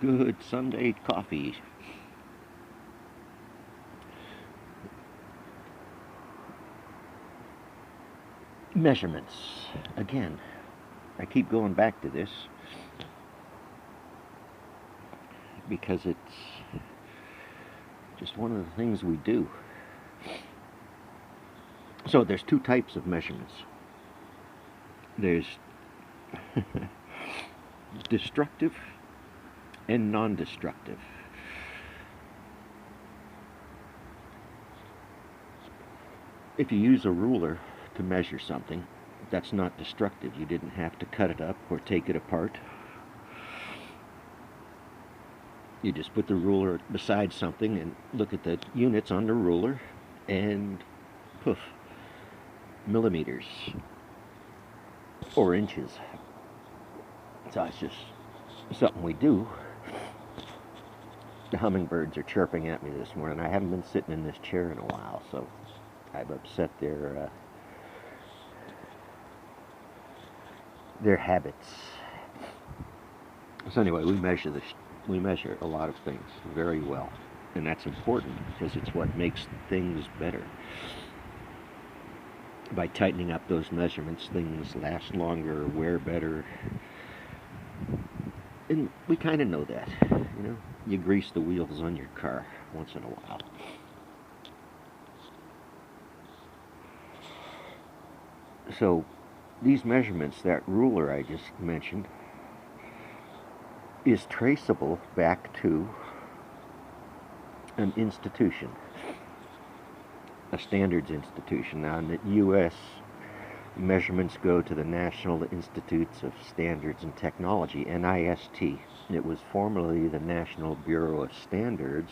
Good Sunday coffee. Measurements. Again, I keep going back to this because it's just one of the things we do. So there's two types of measurements. There's destructive and non-destructive. If you use a ruler to measure something, that's not destructive. You didn't have to cut it up or take it apart. You just put the ruler beside something and look at the units on the ruler, and poof, millimeters or inches. So it's just something we do. The hummingbirds are chirping at me this morning. I haven't been sitting in this chair in a while, so I've upset their habits. So anyway, we measure a lot of things very well, and that's important because it's what makes things better. By tightening up those measurements, things last longer, wear better, and we kind of know that. You grease the wheels on your car once in a while. So these measurements, that ruler I just mentioned, is traceable back to an institution, a standards institution. Now in the U.S., measurements go to the National Institutes of Standards and Technology, NIST. It was formerly the National Bureau of Standards,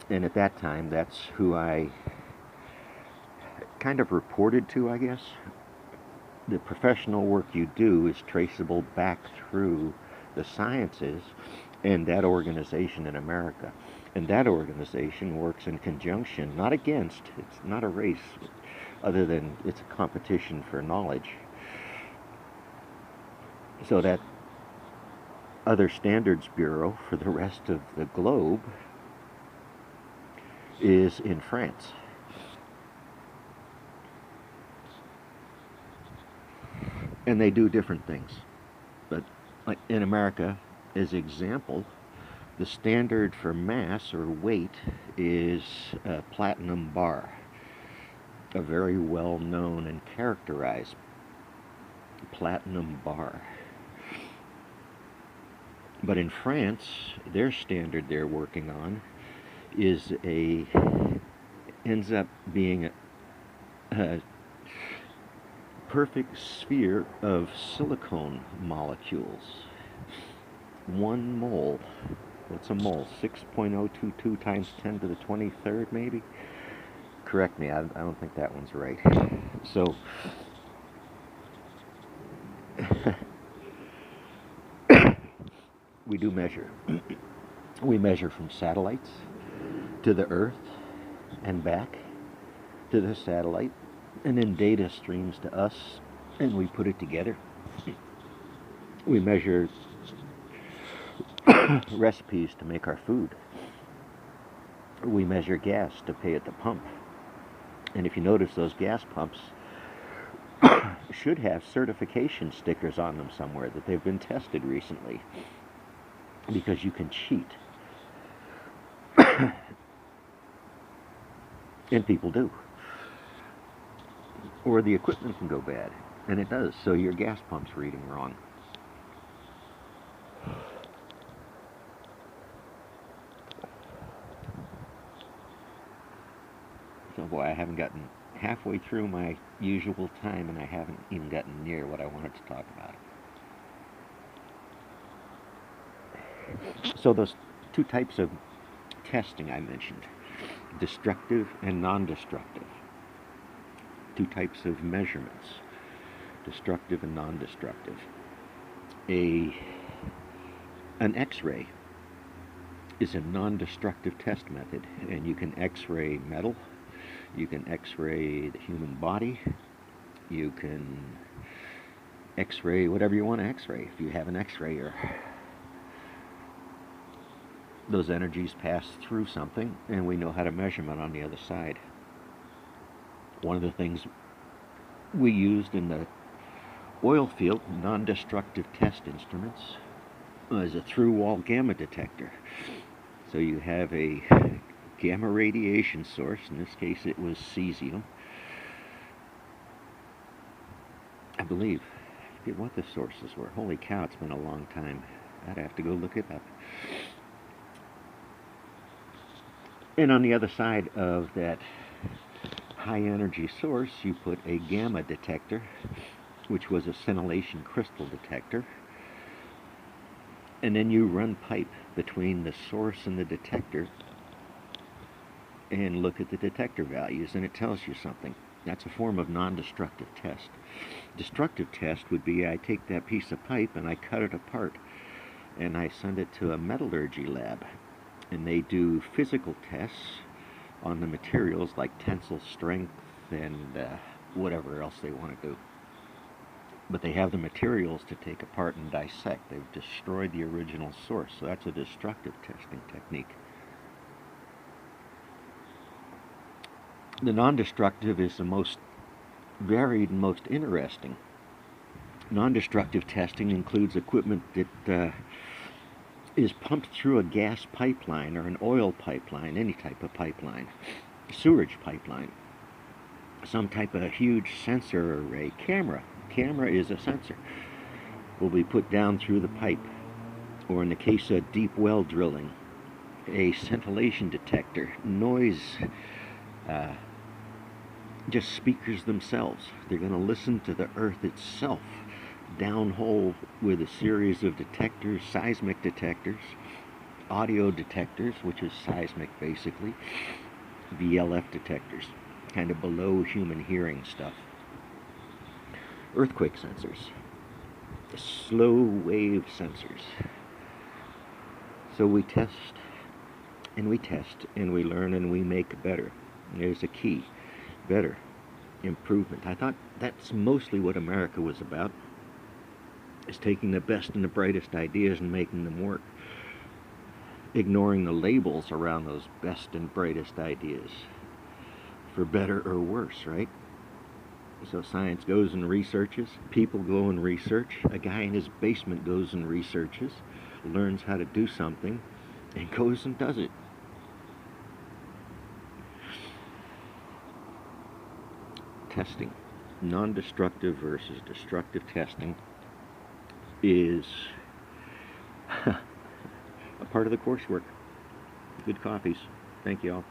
and at that time, that's who I kind of reported to, I guess. The professional work you do is traceable back through the sciences and that organization in America. And that organization works in conjunction, not against, it's not a race, other than it's a competition for knowledge. So that other standards bureau for the rest of the globe is in France. And they do different things. But like in America, as example, the standard for mass or weight is a platinum bar, a very well known and characterized platinum bar. But in France, their standard they're working on ends up being a perfect sphere of silicone molecules. 1 mole. What's a mole? 6.022 times 10 to the 23rd, maybe? Correct me, I don't think that one's right. So, we do measure. We measure from satellites to the Earth and back to the satellite, and then data streams to us, and we put it together. We measure recipes to make our food. We measure gas to pay at the pump. And if you notice, those gas pumps should have certification stickers on them somewhere that they've been tested recently, because you can cheat. And people do. Or the equipment can go bad, and it does, so your gas pump's reading wrong. So boy, I haven't gotten halfway through my usual time, and I haven't even gotten near what I wanted to talk about. So those two types of testing I mentioned, destructive and non-destructive. Two types of measurements, destructive and non-destructive. An X-ray is a non-destructive test method, and you can X-ray metal, you can X-ray the human body, you can X-ray whatever you want to X-ray if you have an X-rayer. those energies pass through something, and we know how to measure them on the other side. One of the things we used in the oil field, non-destructive test instruments, is a through-wall gamma detector. So you have a gamma radiation source. In this case, it was cesium. I believe. I forget what the sources were. Holy cow, it's been a long time. I'd have to go look it up. And on the other side of that high energy source, you put a gamma detector, which was a scintillation crystal detector. And then you run pipe between the source and the detector and look at the detector values, and it tells you something. That's a form of non-destructive test. Destructive test would be I take that piece of pipe and I cut it apart and I send it to a metallurgy lab, and they do physical tests on the materials like tensile strength and whatever else they want to do. But they have the materials to take apart and dissect. They've destroyed the original source, so that's a destructive testing technique. The non-destructive is the most varied and most interesting. Non-destructive testing includes equipment that is pumped through a gas pipeline or an oil pipeline, any type of pipeline, sewage pipeline, some type of huge sensor array. Camera is a sensor. Will be put down through the pipe, or in the case of deep well drilling, a scintillation detector, noise, just speakers themselves. They're going to listen to the earth itself downhole with a series of detectors, seismic detectors, audio detectors, which is seismic basically, VLF detectors, kind of below human hearing stuff. Earthquake sensors, slow wave sensors. So we test, and we test, and we learn, and we make better. And there's a key, better, improvement. I thought that's mostly what America was about, is taking the best and the brightest ideas and making them work, ignoring the labels around those best and brightest ideas, for better or worse, right? So science goes and researches, people go and research, a guy in his basement goes and researches, learns how to do something, and goes and does it. Testing, non-destructive versus destructive testing, is a part of the coursework. Good coffees. Thank you all.